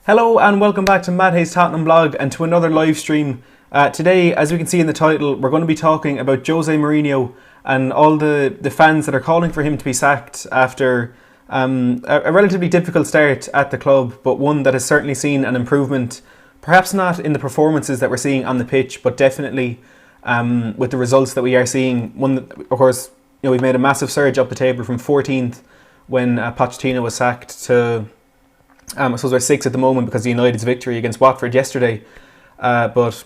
Hello and welcome back to Matt Hayes Tottenham blog and to another live stream. Today, as we can see in the title, we're going to be talking about Jose Mourinho and all the fans that are calling for him to be sacked after a relatively difficult start at the club, but one that has certainly seen an improvement, perhaps not in the performances that we're seeing on the pitch, but definitely with the results that we are seeing. One that, of course, we've made a massive surge up the table from 14th when Pochettino was sacked to I suppose we're 6th at the moment because of United's victory against Watford yesterday, but of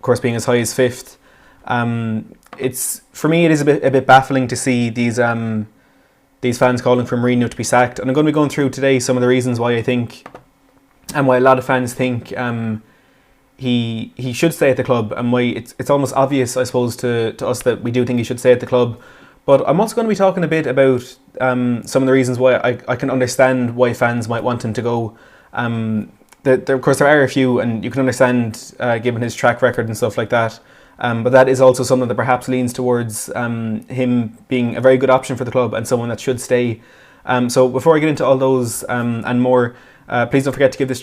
course being as high as 5th. It's, for me, it is a bit baffling to see these fans calling for Mourinho to be sacked, and I'm going to be going through today some of the reasons why I think, and why a lot of fans think he should stay at the club, and why it's almost obvious, I suppose, to us that we do think he should stay at the club. But I'm also going to be talking a bit about some of the reasons why I can understand why fans might want him to go. Of course, there are a few, and you can understand given his track record and stuff like that. But that is also something that perhaps leans towards him being a very good option for the club and someone that should stay. So before I get into all those and more, please don't forget to give the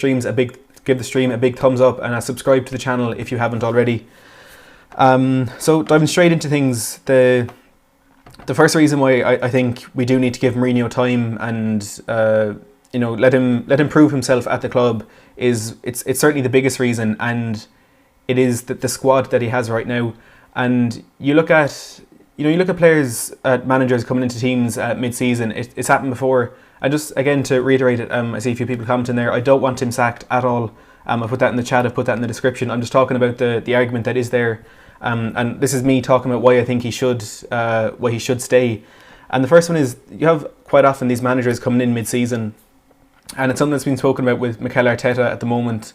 stream a big thumbs up and subscribe to the channel if you haven't already. So diving straight into things, the first reason why I think we do need to give Mourinho time and let him prove himself at the club is it's certainly the biggest reason, and it is the squad that he has right now. And you look at players, managers coming into teams mid-season. It's happened before. And just again to reiterate it, I see a few people commenting there. I don't want him sacked at all. I put that in the chat. I put that in the description. I'm just talking about the argument that is there. And this is me talking about why I think he should stay. And the first one is, you have quite often these managers coming in mid-season, and it's something that's been spoken about with Mikel Arteta at the moment,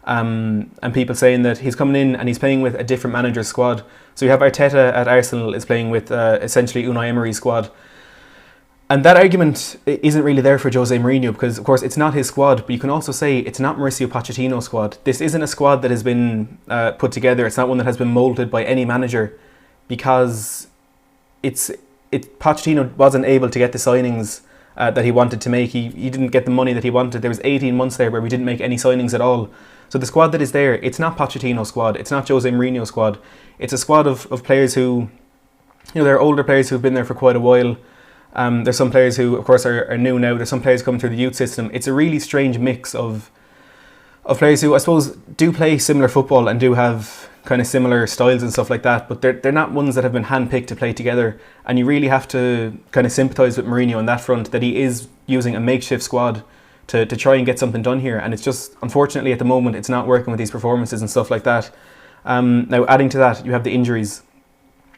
and people saying that he's coming in and he's playing with a different manager's squad. So you have Arteta at Arsenal is playing with essentially Unai Emery's squad. And that argument isn't really there for Jose Mourinho because, of course, it's not his squad. But you can also say it's not Mauricio Pochettino's squad. This isn't a squad that has been put together. It's not one that has been moulded by any manager, because Pochettino wasn't able to get the signings that he wanted to make. He didn't get the money that he wanted. There was 18 months there where we didn't make any signings at all. So the squad that is there, it's not Pochettino's squad. It's not Jose Mourinho's squad. It's a squad of players who, they're older players who've been there for quite a while. There's some players who, of course, are new now. There's some players coming through the youth system. It's a really strange mix of players who, I suppose, do play similar football and do have kind of similar styles and stuff like that, but they're not ones that have been handpicked to play together. And you really have to kind of sympathise with Mourinho on that front, that he is using a makeshift squad to try and get something done here. And it's just, unfortunately, at the moment, it's not working with these performances and stuff like that. Now, adding to that, you have the injuries.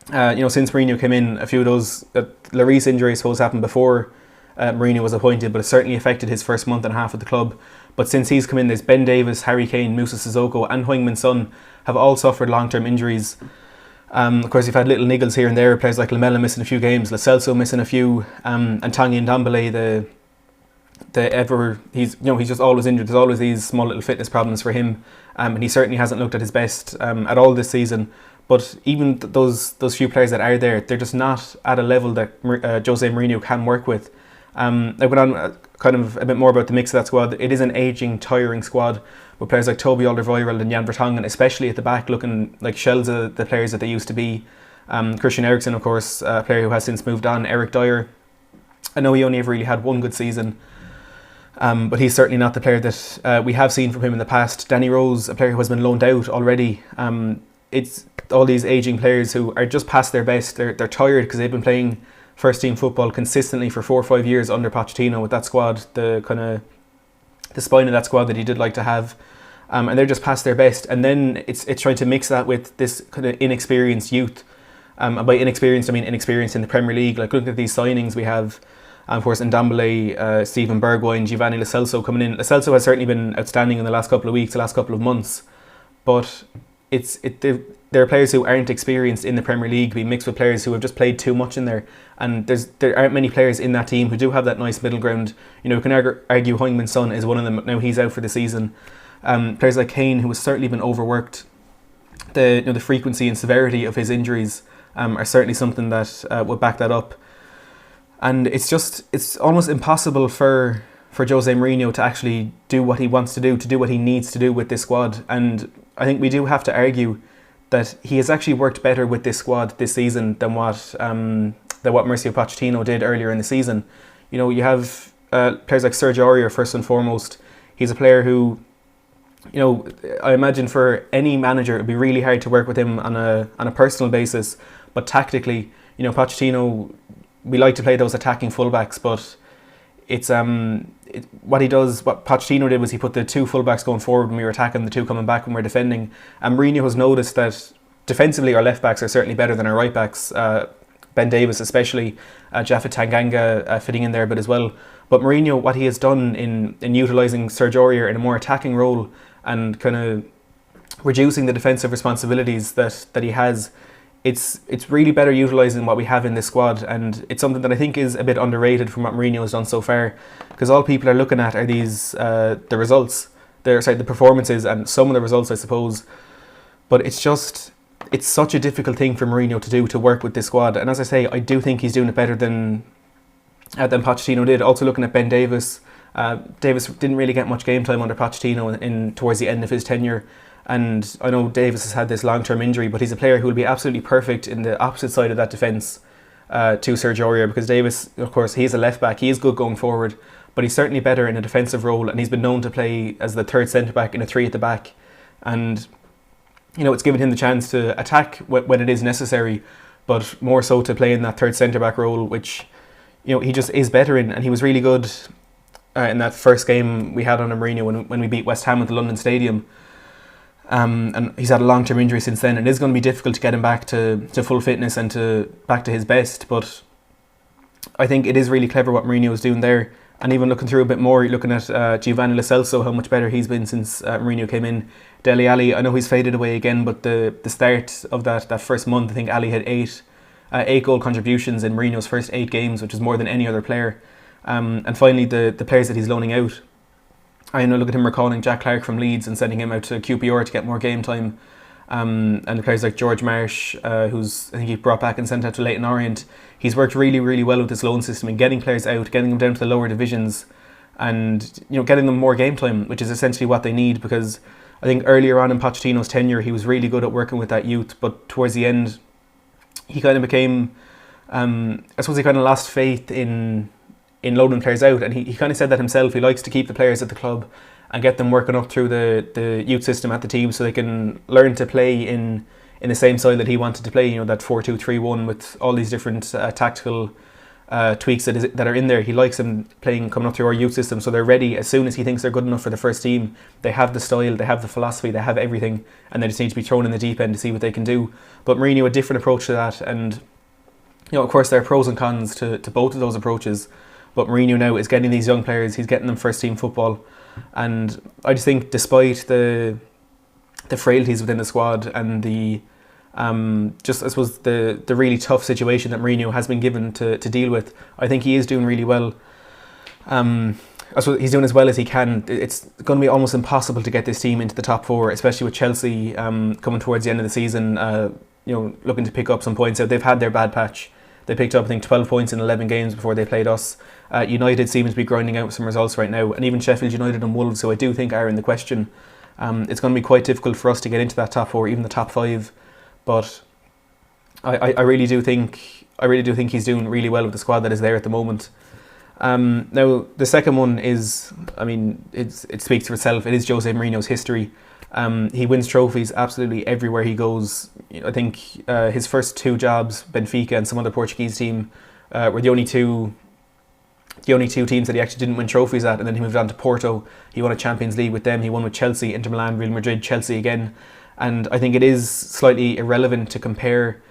Since Mourinho came in, a few of those, Lloris injury, I suppose, happened before Mourinho was appointed, but it certainly affected his first month and a half of the club. But since he's come in, there's Ben Davies, Harry Kane, Moussa Sissoko and Heung-min Son have all suffered long-term injuries. Of course, you've had little niggles here and there, players like Lamela missing a few games, Lascelles missing a few, and Tanguy Ndombele, he's just always injured. There's always these small little fitness problems for him, and he certainly hasn't looked at his best at all this season. But even those few players that are there, they're just not at a level that Jose Mourinho can work with. I went on kind of a bit more about the mix of that squad. It is an ageing, tiring squad with players like Toby Alderweireld and Jan Vertonghen, especially at the back, looking like shells of the players that they used to be. Christian Eriksen, of course, a player who has since moved on. Eric Dyer, I know he only ever really had one good season, but he's certainly not the player that we have seen from him in the past. Danny Rose, a player who has been loaned out already. It's all these ageing players who are just past their best. They're tired because they've been playing first team football consistently for 4 or 5 years under Pochettino with that squad, the spine of that squad that he did like to have, and they're just past their best. And then it's trying to mix that with this kind of inexperienced youth. And by inexperienced, I mean inexperienced in the Premier League. Like, look at these signings we have. Of course, Ndombele, Steven Bergwijn, Giovanni Lo Celso coming in. Lo Celso has certainly been outstanding in the last couple of weeks, the last couple of months, but there are players who aren't experienced in the Premier League being mixed with players who have just played too much in there, and there aren't many players in that team who do have that nice middle ground. You can argue Heung-min Son is one of them, but now he's out for the season. Players like Kane, who has certainly been overworked, the frequency and severity of his injuries are certainly something that would back that up. And it's almost impossible for for Jose Mourinho to actually do what he wants to do what he needs to do with this squad. And I think we do have to argue that he has actually worked better with this squad this season than what Mauricio Pochettino did earlier in the season. You know, you have players like Serge Aurier, first and foremost. He's a player who, you know, I imagine for any manager it'd be really hard to work with him on a personal basis, but tactically, you know, Pochettino, we like to play those attacking fullbacks, but it's what Pochettino did was he put the two fullbacks going forward when we were attacking, the two coming back when we were defending. And Mourinho has noticed that defensively our left backs are certainly better than our right backs. Ben Davies especially, Jaffa Tanganga fitting in there a bit as well. But Mourinho, what he has done in utilising Serge Aurier in a more attacking role and kind of reducing the defensive responsibilities that he has, it's really better utilising what we have in this squad, and it's something that I think is a bit underrated from what Mourinho has done so far, because all people are looking at are these the results, the performances, and some of the results, I suppose. But it's such a difficult thing for Mourinho to do, to work with this squad. And as I say, I do think he's doing it better than Pochettino did. Also looking at Ben Davies, Davies didn't really get much game time under Pochettino in towards the end of his tenure. And I know Davies has had this long-term injury, but he's a player who will be absolutely perfect in the opposite side of that defence to Serge Aurier, because Davies, of course, he's a left-back. He is good going forward, but he's certainly better in a defensive role, and he's been known to play as the third centre-back in a three at the back. And, you know, it's given him the chance to attack when it is necessary, but more so to play in that third centre-back role, which, you know, he just is better in. And he was really good in that first game we had on Mourinho when we beat West Ham at the London Stadium. And he's had a long-term injury since then, and it is going to be difficult to get him back to full fitness and back to his best. But I think it is really clever what Mourinho is doing there. And even looking through a bit more, you're looking at Giovanni Lascelles, how much better he's been since Mourinho came in. Dele Alli, I know he's faded away again, but the start of that first month, I think Ali had eight goal contributions in Mourinho's first 8 games, which is more than any other player. And finally, the players that he's loaning out. I know, look at him recalling Jack Clark from Leeds and sending him out to QPR to get more game time. And the players like George Marsh, who's I think he brought back and sent out to Leyton Orient. He's worked really, really well with this loan system and getting players out, getting them down to the lower divisions, and, you know, getting them more game time, which is essentially what they need. Because I think earlier on in Pochettino's tenure, he was really good at working with that youth, but towards the end, he kind of became, I suppose he kind of lost faith in loaning players out, and he kind of said that himself. He likes to keep the players at the club and get them working up through the youth system at the team, so they can learn to play in the same style that he wanted to play, you know, that 4-2-3-1 with all these different tactical tweaks that are in there. He likes them coming up through our youth system, so they're ready as soon as he thinks they're good enough for the first team. They have the style, they have the philosophy, they have everything, and they just need to be thrown in the deep end to see what they can do. But Mourinho, a different approach to that, and, you know, of course there are pros and cons to both of those approaches. But Mourinho now is getting these young players, he's getting them first team football. And I just think, despite the frailties within the squad and the just, I suppose, the really tough situation that Mourinho has been given to deal with, I think he is doing really well. I suppose he's doing as well as he can. It's going to be almost impossible to get this team into the top 4, especially with Chelsea coming towards the end of the season, you know, looking to pick up some points out. They've had their bad patch. They picked up, I think, 12 points in 11 games before they played us. United seems to be grinding out some results right now, and even Sheffield United and Wolves, who I do think are in the question. It's going to be quite difficult for us to get into that top 4, even the top 5. But I really do think he's doing really well with the squad that is there at the moment. Now the second one is, I mean, it speaks for itself. It is Jose Mourinho's history. He wins trophies absolutely everywhere he goes. I think his first 2 jobs, Benfica and some other Portuguese team, were the only two teams that he actually didn't win trophies at. And then he moved on to Porto. He won a Champions League with them. He won with Chelsea, Inter Milan, Real Madrid, Chelsea again. And I think it is slightly irrelevant to compare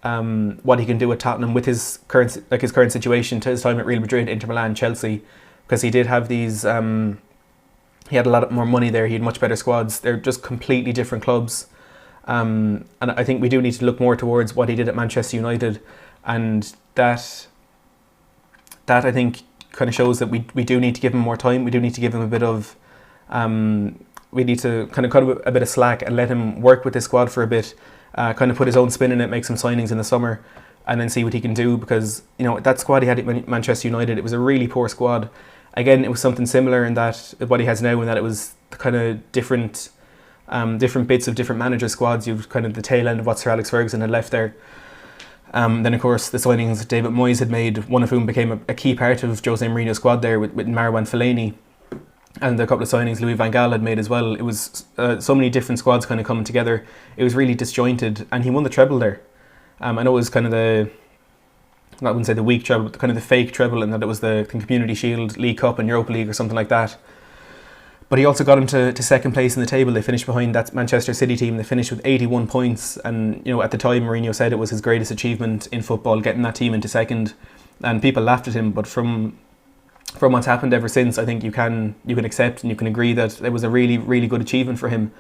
what he can do at Tottenham with his current situation to his time at Real Madrid, Inter Milan, Chelsea, because he did have these. He had a lot more money there. He had much better squads. They're just completely different clubs, and I think we do need to look more towards what he did at Manchester United, and that I think kind of shows that we do need to give him more time. We do need to give him a bit of. We need to kind of cut a bit of slack and let him work with this squad for a bit, kind of put his own spin in it, make some signings in the summer, and then see what he can do. Because, you know, that squad he had at Manchester United, it was a really poor squad, Again, it was something similar in that what he has now, in that it was kind of different bits of different manager squads. You've kind of the tail end of what Sir Alex Ferguson had left there. Then, of course, the signings David Moyes had made, one of whom became a key part of Jose Mourinho's squad there with Marwan Fellaini, and the couple of signings Louis van Gaal had made as well. It was so many different squads kind of coming together. It was really disjointed, and he won the treble there. I know it was kind of I wouldn't say the weak treble, but kind of the fake treble, in that it was the Community Shield, League Cup and Europa League or something like that. But he also got him to second place in the table. They finished behind that Manchester City team. They finished with 81 points. And, at the time, Mourinho said it was his greatest achievement in football, getting that team into second. And people laughed at him. But from what's happened ever since, I think you can accept and you can agree that it was a really, really good achievement for him.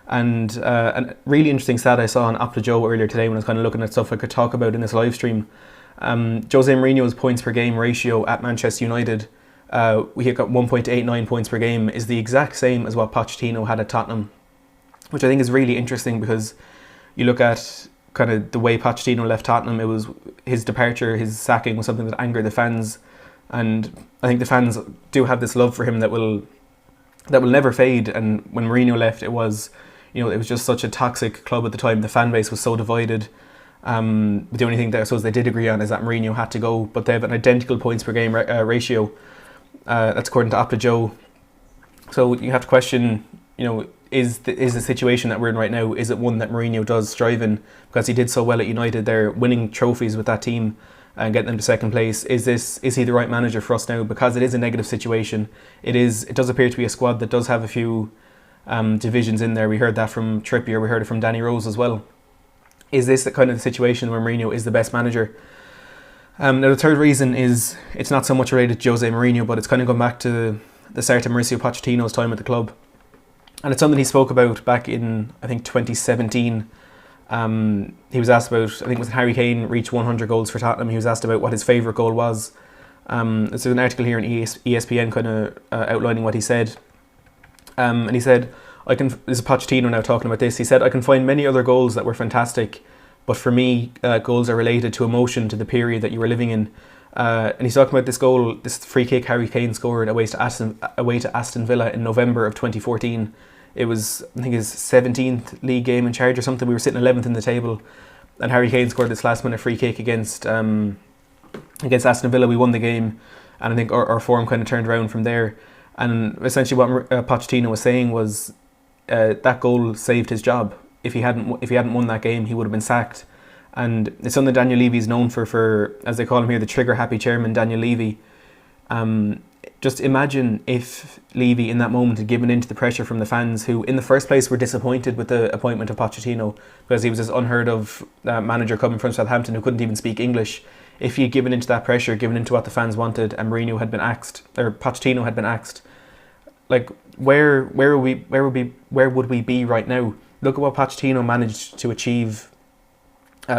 And a really interesting stat I saw on Opta Joe earlier today when I was kind of looking at stuff I could talk about in this live stream. Jose Mourinho's points per game ratio at Manchester United, we got 1.89 points per game, is the exact same as what Pochettino had at Tottenham, which I think is really interesting, because you look at kind of the way Pochettino left Tottenham. It was his departure, his sacking was something that angered the fans, and I think the fans do have this love for him that will never fade. And when Mourinho left, it was just such a toxic club at the time. The fan base was so divided. The only thing that I suppose they did agree on is that Mourinho had to go, but they have an identical points per game ratio. That's according to Opta Joe. So you have to question, is the situation that we're in right now, is it one that Mourinho does strive in? Because he did so well at United. They're winning trophies with that team and getting them to second place. Is he the right manager for us now? Because it is a negative situation. It does appear to be a squad that does have a few divisions in there. We heard that from Trippier. We heard it from Danny Rose as well. Is this the kind of situation where Mourinho is the best manager? Now, the third reason is it's not so much related to Jose Mourinho, but it's kind of gone back to the start of Mauricio Pochettino's time at the club. And it's something he spoke about back in, I think, 2017. He was asked about, I think it was Harry Kane reached 100 goals for Tottenham. He was asked about what his favourite goal was. There's an article here on ESPN kind of outlining what he said. And he said, this is Pochettino now talking about this. He said, I can find many other goals that were fantastic, but for me, goals are related to emotion, to the period that you were living in. And he's talking about this goal, this free kick Harry Kane scored away to Aston Villa in November of 2014. It was, I think, his 17th league game in charge or something. We were sitting 11th in the table, and Harry Kane scored this last minute free kick against Aston Villa. We won the game, and I think our form kind of turned around from there. And essentially what Pochettino was saying was that goal saved his job. If he hadn't won that game, he would have been sacked. And it's something Daniel Levy is known for, as they call him here, the trigger-happy chairman, Daniel Levy. Just imagine if Levy in that moment had given in to the pressure from the fans, who in the first place were disappointed with the appointment of Pochettino, because he was this unheard of manager coming from Southampton who couldn't even speak English. If he had given into that pressure, given into what the fans wanted, and Mourinho had been axed, or Pochettino had been axed, like where would we be right now? Look at what Pochettino managed to achieve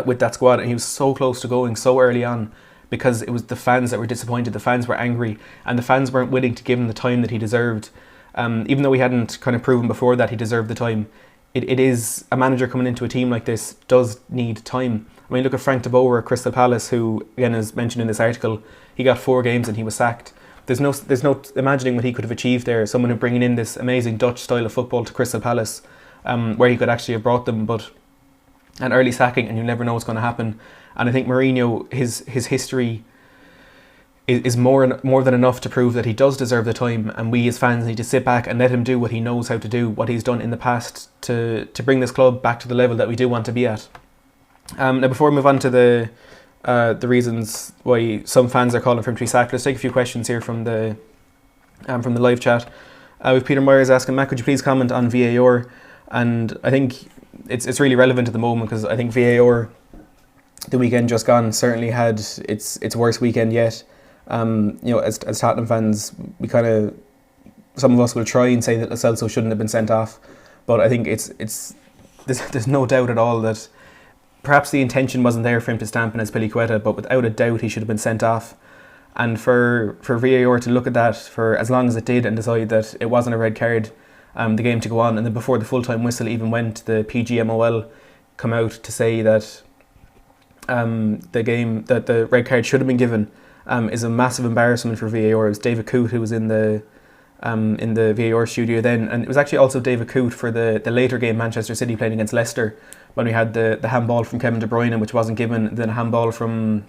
with that squad, and he was so close to going so early on, because it was the fans that were disappointed, the fans were angry, and the fans weren't willing to give him the time that he deserved. Even though he hadn't kind of proven before that he deserved the time, it is a manager coming into a team like this does need time. I mean, look at Frank de Boer at Crystal Palace, who again is mentioned in this article. He got 4 games and he was sacked. There's no imagining what he could have achieved there. Someone who bringing in this amazing Dutch style of football to Crystal Palace, where he could actually have brought them, but an early sacking, and you never know what's going to happen. And I think Mourinho, his history is more than enough to prove that he does deserve the time, and we as fans need to sit back and let him do what he knows how to do, what he's done in the past to bring this club back to the level that we do want to be at. Now, before we move on to the reasons why some fans are calling for him to be sacked, let's take a few questions here from the live chat. With Peter Myers asking, Matt, could you please comment on VAR? And I think it's really relevant at the moment, because I think VAR, the weekend just gone, certainly had its worst weekend yet. As Tottenham fans, we kind of, some of us will try and say that Lascelles shouldn't have been sent off, but I think there's no doubt at all that perhaps the intention wasn't there for him to stamp in as Piliqueta, but without a doubt he should have been sent off. And for VAR to look at that for as long as it did and decide that it wasn't a red card, the game to go on, and then before the full-time whistle even went, the PGMOL come out to say that the red card should have been given, is a massive embarrassment for VAR. It was David Coote who was in the VAR studio then, and it was actually also David Coote for the later game Manchester City playing against Leicester, when we had the handball from Kevin De Bruyne, which wasn't given, then a handball from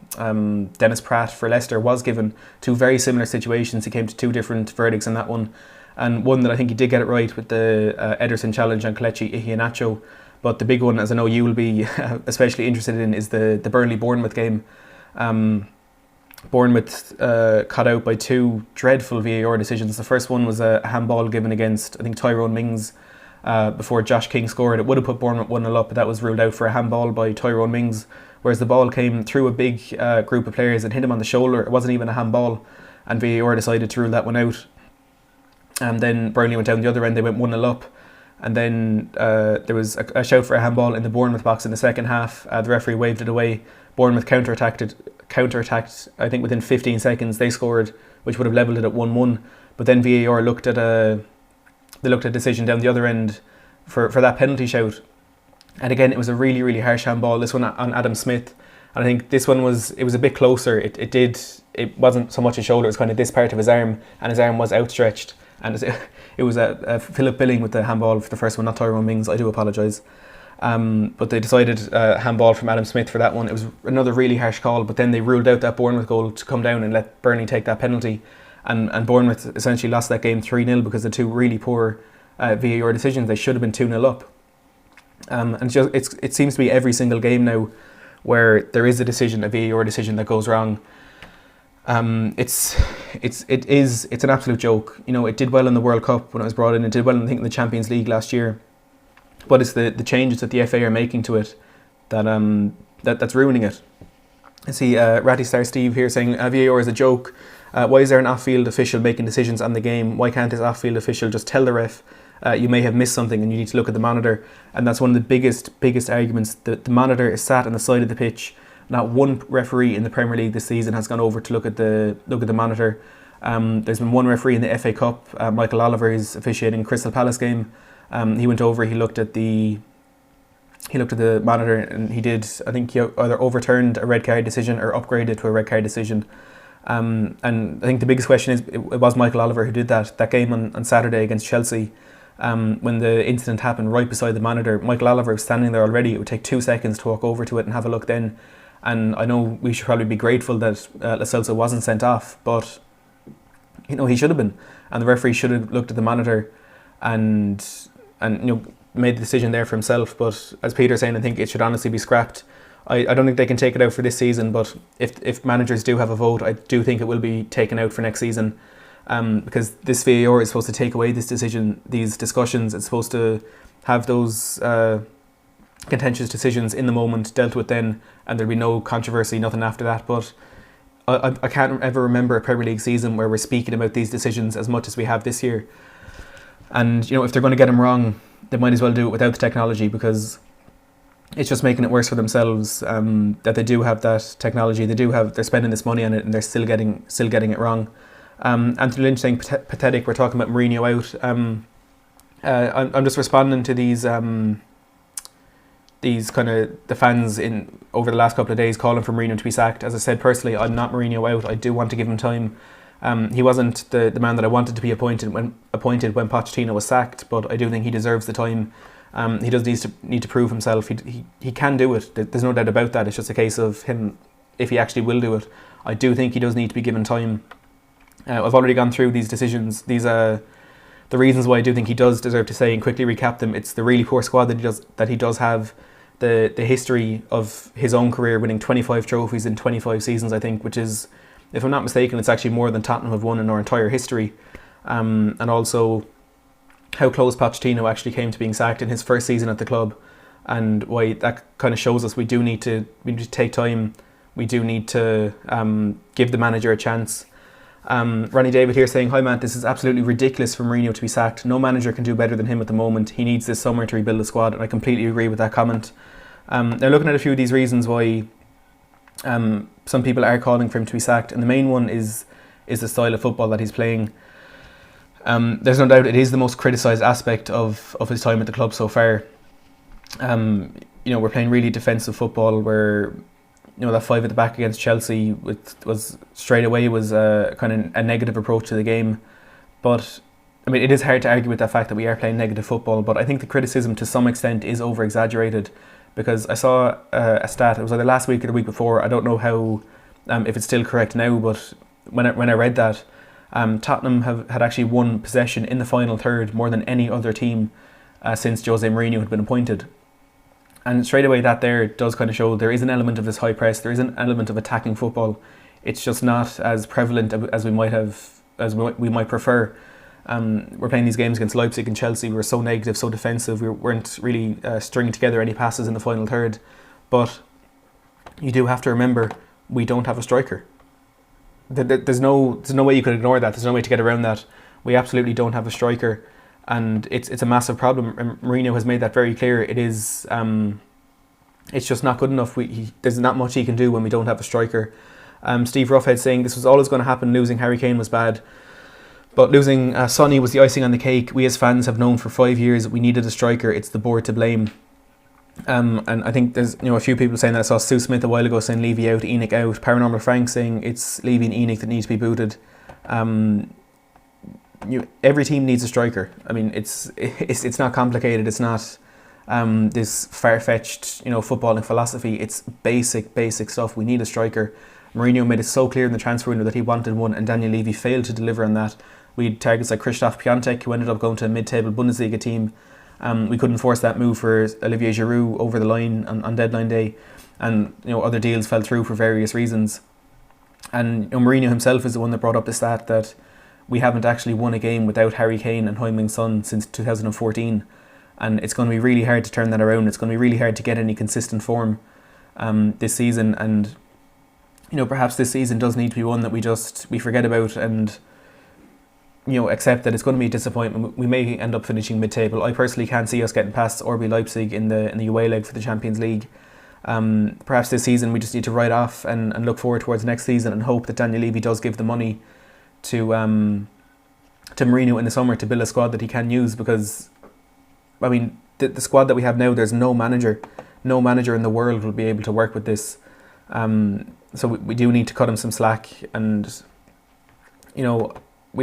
Dennis Pratt for Leicester was given. Two very similar situations. He came to two different verdicts in that one, and one that I think he did get it right with the Ederson challenge on Kelechi Iheanacho. But the big one, as I know you will be especially interested in, is the Burnley-Bournemouth game. Bournemouth cut out by two dreadful VAR decisions. The first one was a handball given against, I think, Tyrone Mings before Josh King scored. It would have put Bournemouth 1-0 up, but that was ruled out for a handball by Tyrone Mings, whereas the ball came through a big group of players and hit him on the shoulder. It wasn't even a handball, and VAR decided to rule that one out. And then Burnley went down the other end. They went 1-0 up, and then there was a shout for a handball in the Bournemouth box in the second half. The referee waved it away. Bournemouth counter-attacked, I think within 15 seconds they scored, which would have levelled it at 1-1. But then VAR looked at a decision down the other end for that penalty shout. And again, it was a really, really harsh handball, this one on Adam Smith. And I think this one was a bit closer. It wasn't so much his shoulder, it was kind of this part of his arm, and his arm was outstretched. And it was a Philip Billing with the handball for the first one, not Tyrone Mings. I do apologise. But they decided handball from Adam Smith for that one. It was another really harsh call, but then they ruled out that Bournemouth goal to come down and let Burnley take that penalty. And Bournemouth essentially lost that game 3-0 because of two really poor VAR decisions. They should have been 2-0 up. And it seems to be every single game now where there is a VAR decision that goes wrong. It's an absolute joke. You know, it did well in the World Cup when it was brought in. It did well, I think, in the Champions League last year. But it's the changes that the FA are making to it that's ruining it. I see Ratty Star Steve here saying VAR is a joke. Why is there an off-field official making decisions on the game? Why can't this off-field official just tell the ref you may have missed something and you need to look at the monitor? And that's one of the biggest arguments. The monitor is sat on the side of the pitch. Not one referee in the Premier League this season has gone over to look at the monitor. There's been one referee in the FA Cup, Michael Oliver, is officiating Crystal Palace game. He went over. He looked at the monitor, and he did, I think, he either overturned a red card decision or upgraded to a red card decision. And I think the biggest question is, it was Michael Oliver who did that game on Saturday against Chelsea. When the incident happened right beside the monitor, Michael Oliver was standing there already. It would take 2 seconds to walk over to it and have a look then. And I know we should probably be grateful that Lascelles wasn't sent off, but you know, he should have been. And the referee should have looked at the monitor and you know, made the decision there for himself. But as Peter's saying, I think it should honestly be scrapped. I don't think they can take it out for this season, but if managers do have a vote, I do think it will be taken out for next season. Because this VAR is supposed to take away this decision, these discussions. It's supposed to have those contentious decisions in the moment dealt with then, and there'll be no controversy, nothing after that. But I can't ever remember a Premier League season where we're speaking about these decisions as much as we have this year. And you know, if they're going to get them wrong, they might as well do it without the technology, because it's just making it worse for themselves. That they do have that technology, they're spending this money on it, and they're still getting it wrong. Anthony Lynch saying pathetic. We're talking about Mourinho out. I'm just responding to these kind of the fans in over the last couple of days calling for Mourinho to be sacked. As I said, personally, I'm not Mourinho out. I do want to give him time. He wasn't the man that I wanted to be appointed when Pochettino was sacked, but I do think he deserves the time. He does need to prove himself. He can do it. There's no doubt about that. It's just a case of him, if he actually will do it. I do think he does need to be given time. I've already gone through these decisions. These are the reasons why I do think he does deserve to stay, and quickly recap them. It's the really poor squad that he does have. The history of his own career, winning 25 trophies in 25 seasons, I think, which is, if I'm not mistaken, it's actually more than Tottenham have won in our entire history. And also how close Pochettino actually came to being sacked in his first season at the club, and why that kind of shows us we need to take time. We do need to give the manager a chance. Ronnie David here saying, hi Matt, this is absolutely ridiculous for Mourinho to be sacked. No manager can do better than him at the moment. He needs this summer to rebuild the squad, and I completely agree with that comment. Now, looking at a few of these reasons why some people are calling for him to be sacked, and the main one is the style of football that he's playing. There's no doubt it is the most criticised aspect of his time at the club so far. We're playing really defensive football where that 5 at the back against Chelsea was straight away was kind of a negative approach to the game. But I mean, it is hard to argue with the fact that we are playing negative football, but I think the criticism to some extent is over-exaggerated, because I saw a stat, it was either last week or the week before, I don't know how, if it's still correct now, but when I read that, Tottenham had actually won possession in the final third more than any other team since Jose Mourinho had been appointed. And straight away that there does kind of show there is an element of this high press, there is an element of attacking football. It's just not as prevalent as we might prefer. We're playing these games against Leipzig and Chelsea. We were so negative, so defensive. We weren't really stringing together any passes in the final third. But you do have to remember, we don't have a striker. There's no way you could ignore that. There's no way to get around that. We absolutely don't have a striker, and it's a massive problem. And Mourinho has made that very clear. It is. It's just not good enough. There's not much he can do when we don't have a striker. Steve Roughhead saying this was always going to happen. Losing Harry Kane was bad. But losing Sonny was the icing on the cake. We as fans have known for 5 years that we needed a striker. It's the board to blame. And I think there's a few people saying that. I saw Sue Smith a while ago saying Levy out, Enoch out. Paranormal Frank saying it's Levy and Enoch that need to be booted. Every team needs a striker. I mean, it's not complicated. It's not this far-fetched footballing philosophy. It's basic stuff. We need a striker. Mourinho made it so clear in the transfer window that he wanted one, and Daniel Levy failed to deliver on that. We had targets like Christoph Piątek, who ended up going to a mid-table Bundesliga team. We couldn't force that move for Olivier Giroud over the line on deadline day, and other deals fell through for various reasons. And Mourinho himself is the one that brought up the stat that we haven't actually won a game without Harry Kane and Heung-min Son since 2014, and it's going to be really hard to turn that around. It's going to be really hard to get any consistent form this season, and perhaps this season does need to be one that we forget about and accept that it's going to be a disappointment. We may end up finishing mid-table. I personally can't see us getting past RB Leipzig in the away leg for the Champions League. Perhaps this season we just need to write off and look forward towards next season and hope that Daniel Levy does give the money to Mourinho in the summer to build a squad that he can use, because I mean the squad that we have now, there's no manager in the world will be able to work with this. So we do need to cut him some slack, and we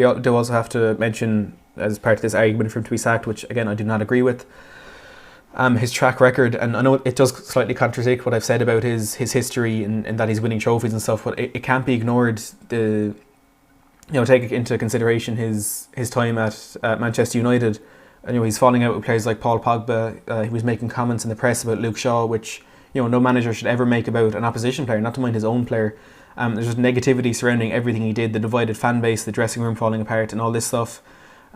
do also have to mention, as part of this argument for him to be sacked, which again I do not agree with, his track record. And I know it does slightly contradict what I've said about his history and that he's winning trophies and stuff, but it can't be ignored. Take into consideration his time at Manchester United. He's falling out with players like Paul Pogba. He was making comments in the press about Luke Shaw, which no manager should ever make about an opposition player, not to mind his own player. There's just negativity surrounding everything he did, the divided fan base, the dressing room falling apart and all this stuff.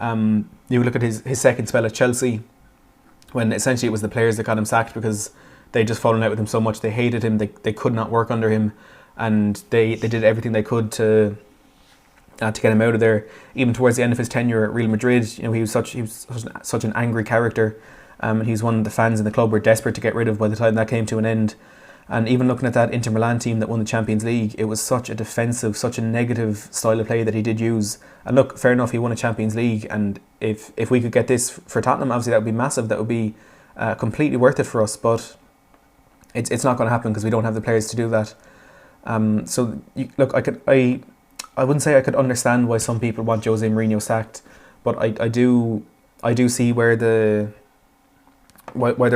You look at his second spell at Chelsea, when essentially it was the players that got him sacked because they'd just fallen out with him so much. They hated him, they could not work under him, and they did everything they could to get him out of there. Even towards the end of his tenure at Real Madrid, he was such an angry character. And he's one the fans in the club were desperate to get rid of by the time that came to an end. And even looking at that Inter Milan team that won the Champions League, it was such a defensive, such a negative style of play that he did use. And look, fair enough, he won a Champions League, and if we could get this for Tottenham, obviously that would be massive. That would be completely worth it for us. But it's not going to happen because we don't have the players to do that. I wouldn't say I could understand why some people want Jose Mourinho sacked, but I do see why there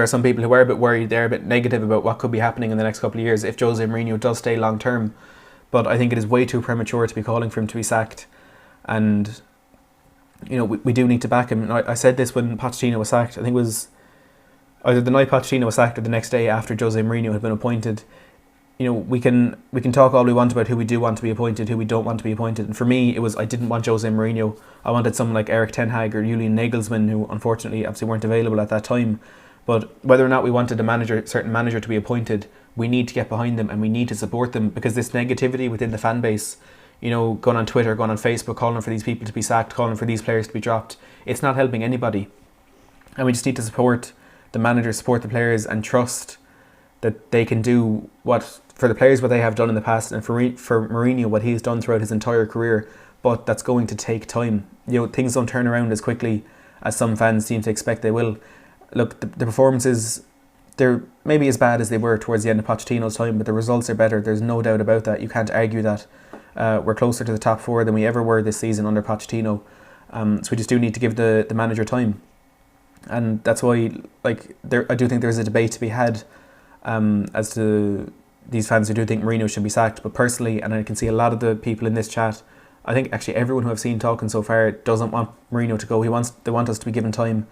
are some people who are a bit worried, they're a bit negative about what could be happening in the next couple of years if Jose Mourinho does stay long term. But I think it is way too premature to be calling for him to be sacked, and we do need to back him. I said this when Pochettino was sacked. I think it was either the night Pochettino was sacked or the next day after Jose Mourinho had been appointed. We can talk all we want about who we do want to be appointed, who we don't want to be appointed. And for me, it was I didn't want Jose Mourinho. I wanted someone like Erik ten Hag or Julian Nagelsmann, who unfortunately obviously weren't available at that time. But whether or not we wanted a certain manager to be appointed, we need to get behind them and we need to support them, because this negativity within the fan base, going on Twitter, going on Facebook, calling for these people to be sacked, calling for these players to be dropped, it's not helping anybody. And we just need to support the manager, support the players, and trust that they can do for the players what they have done in the past, and for Mourinho what he's done throughout his entire career. But that's going to take time. Things don't turn around as quickly as some fans seem to expect they will. Look, the performances they're maybe as bad as they were towards the end of Pochettino's time, but the results are better. There's no doubt about that. You can't argue that. We're closer to the top four than we ever were this season under Pochettino. So we just do need to give the manager time. And that's why, like, I do think there's a debate to be had as to these fans who do think Mourinho should be sacked. But personally, and I can see a lot of the people in this chat, I think actually everyone who I've seen talking so far doesn't want Mourinho to go. They want us to be given time.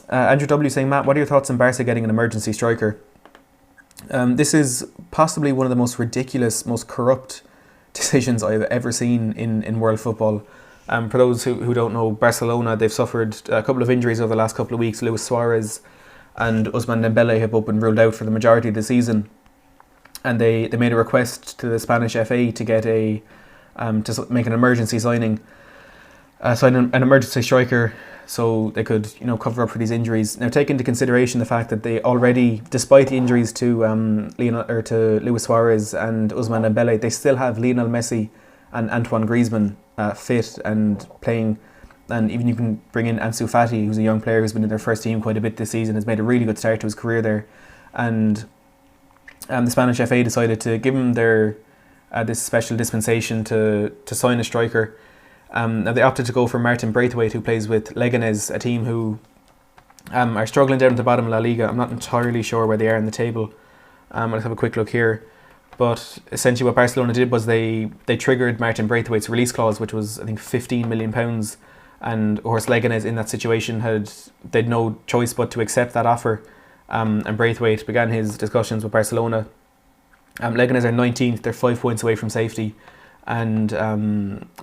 Andrew W saying, Matt, what are your thoughts on Barca getting an emergency striker? This is possibly one of the most ridiculous, most corrupt decisions I've ever seen in world football. For those who don't know, Barcelona, they've suffered a couple of injuries over the last couple of weeks. Luis Suarez and Ousmane Dembele have both been ruled out for the majority of the season. And they made a request to the Spanish FA to get to make an emergency sign an emergency striker, so they could cover up for these injuries. Now, take into consideration the fact that they already, despite the injuries to Luis Suarez and Ousmane Dembele, they still have Lionel Messi and Antoine Griezmann fit and playing. And even you can bring in Ansu Fati, who's a young player who's been in their first team quite a bit this season, has made a really good start to his career there. And the Spanish FA decided to give him their this special dispensation to sign a striker. Now they opted to go for Martin Braithwaite, who plays with Leganés, a team who are struggling down at the bottom of La Liga. I'm not entirely sure where they are in the table. Let's have a quick look here. But essentially what Barcelona did was they triggered Martin Braithwaite's release clause, which was, I think, £15 million. And of course Leganés in that situation they'd no choice but to accept that offer. And Braithwaite began his discussions with Barcelona. Leganés are 19th, they're 5 points away from safety, and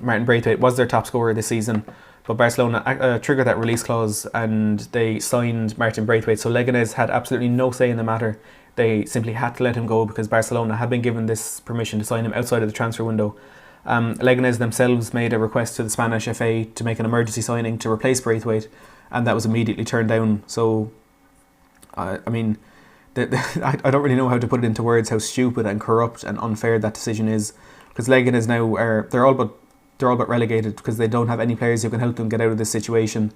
Martin Braithwaite was their top scorer this season, but Barcelona triggered that release clause and they signed Martin Braithwaite, so Leganés had absolutely no say in the matter. They simply had to let him go because Barcelona had been given this permission to sign him outside of the transfer window. Leganés themselves made a request to the Spanish FA to make an emergency signing to replace Braithwaite, and that was immediately turned down. So I mean, I don't really know how to put it into words how stupid and corrupt and unfair that decision is, because Leganés now they're all but relegated because they don't have any players who can help them get out of this situation.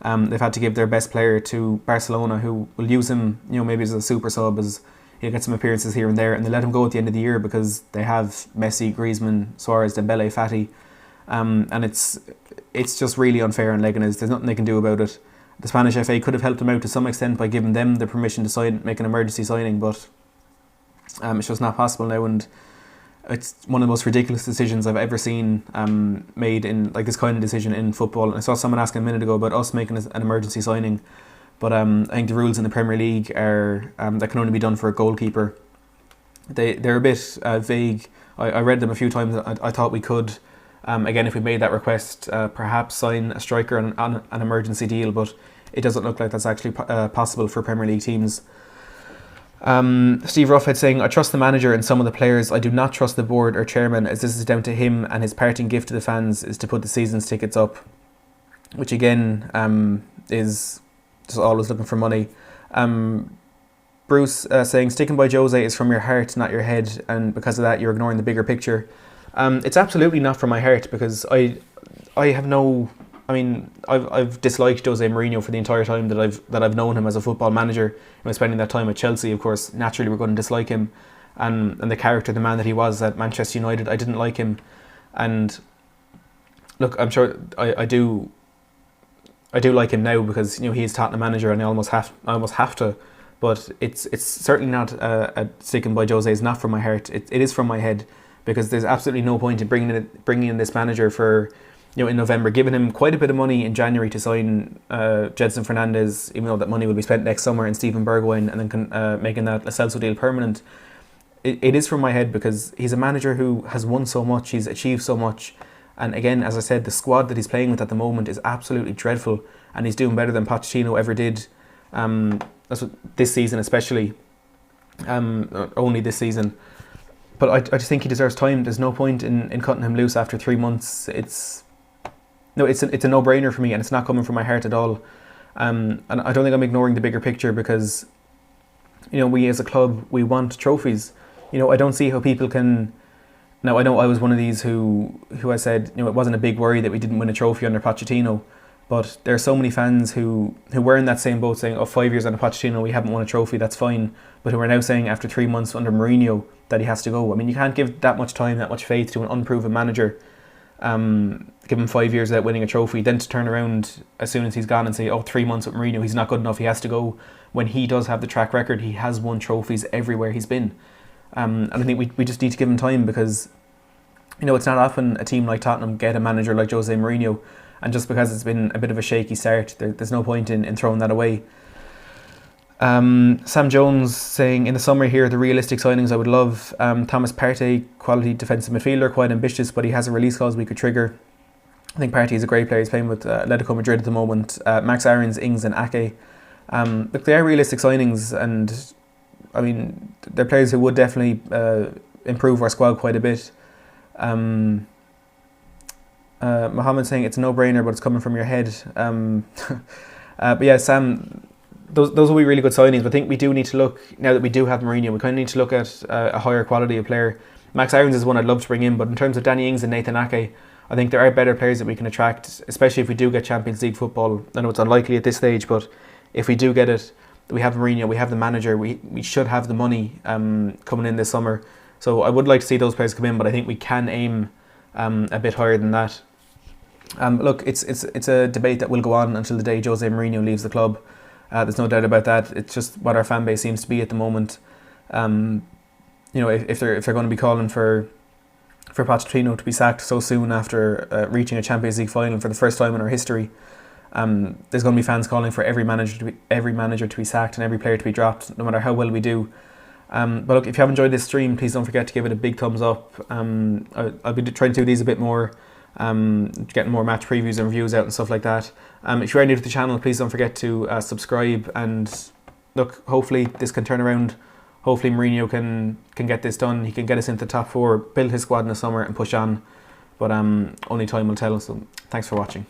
They've had to give their best player to Barcelona, who will use him, maybe as a super sub, as he'll get some appearances here and there, and they let him go at the end of the year because they have Messi, Griezmann, Suarez, Dembele, Fati, and it's just really unfair on Leganés. There's nothing they can do about it. The Spanish FA could have helped them out to some extent by giving them the permission to make an emergency signing, but it's just not possible now, and it's one of the most ridiculous decisions I've ever seen made in like this kind of decision in football. And I saw someone asking a minute ago about us making an emergency signing, but I think the rules in the Premier League are that can only be done for a goalkeeper. They're a bit vague. I read them a few times. I thought we could. Again, if we made that request, perhaps sign a striker on an emergency deal, but it doesn't look like that's actually possible for Premier League teams. Steve Ruffhead saying, I trust the manager and some of the players. I do not trust the board or chairman, as this is down to him, and his parting gift to the fans is to put the season's tickets up, which again is just always looking for money. Bruce saying, sticking by Jose is from your heart, not your head, and because of that you're ignoring the bigger picture. It's absolutely not from my heart, because I have no. I mean, I've disliked Jose Mourinho for the entire time that I've known him as a football manager. Spending that time at Chelsea, of course, naturally we're going to dislike him, and the character, the man that he was at Manchester United, I didn't like him. And look, I'm sure I do like him now because he is Tottenham manager, and I almost have to. But it's certainly not sticking by Jose. It's not from my heart. It is from my head, because there's absolutely no point in bringing in this manager for, in November, giving him quite a bit of money in January to sign Jedson Fernandez, even though that money will be spent next summer, and Steven Bergwijn, and then making that Lascelles deal permanent. It is from my head because he's a manager who has won so much, he's achieved so much, and again, as I said, the squad that he's playing with at the moment is absolutely dreadful, and he's doing better than Pochettino ever did. That's what, this season especially, only this season. But I just think he deserves time. There's no point in cutting him loose after 3 months. It's a no-brainer for me, and it's not coming from my heart at all. And I don't think I'm ignoring the bigger picture, because we as a club, we want trophies. I don't see how people can. Now, I know I was one of these who I said it wasn't a big worry that we didn't win a trophy under Pochettino, But there are so many fans who were in that same boat saying, oh, 5 years under Pochettino, we haven't won a trophy, that's fine. But who are now saying after 3 months under Mourinho that he has to go. I mean, you can't give that much time, that much faith to an unproven manager. Give him 5 years without winning a trophy, then to turn around as soon as he's gone and say, oh, 3 months with Mourinho, he's not good enough, he has to go. When he does have the track record, he has won trophies everywhere he's been. And I think we just need to give him time, because it's not often a team like Tottenham get a manager like Jose Mourinho, and just because it's been a bit of a shaky start, there's no point in throwing that away. Sam Jones saying, in the summary here, the realistic signings I would love: Thomas Partey, quality defensive midfielder, quite ambitious, but he has a release clause we could trigger. I think Partey is a great player. He's playing with Atletico Madrid at the moment. Max Aarons, Ings and Ake. Look, they are realistic signings, and I mean, they're players who would definitely improve our squad quite a bit. Mohammed saying it's a no-brainer, but it's coming from your head. But yeah, Sam, those will be really good signings. But I think we do need to look, now that we do have Mourinho, we kind of need to look at a higher quality of player. Max Aarons is one I'd love to bring in, but in terms of Danny Ings and Nathan Ake, I think there are better players that we can attract, especially if we do get Champions League football. I know it's unlikely at this stage, but if we do get it, we have Mourinho, we have the manager, we should have the money coming in this summer. So I would like to see those players come in, but I think we can aim a bit higher than that. Look, it's a debate that will go on until the day Jose Mourinho leaves the club. There's no doubt about that. It's just what our fan base seems to be at the moment. If they're going to be calling for Pochettino to be sacked so soon after reaching a Champions League final for the first time in our history, there's going to be fans calling for every manager to be sacked and every player to be dropped, no matter how well we do. But look, if you have enjoyed this stream, please don't forget to give it a big thumbs up. I'll be trying to do these a bit more, getting more match previews and reviews out and stuff like that. If you are new to the channel, please don't forget to subscribe. And look, hopefully this can turn around. Hopefully Mourinho can get this done. He can get us into the top four, build his squad in the summer and push on. But only time will tell. So thanks for watching.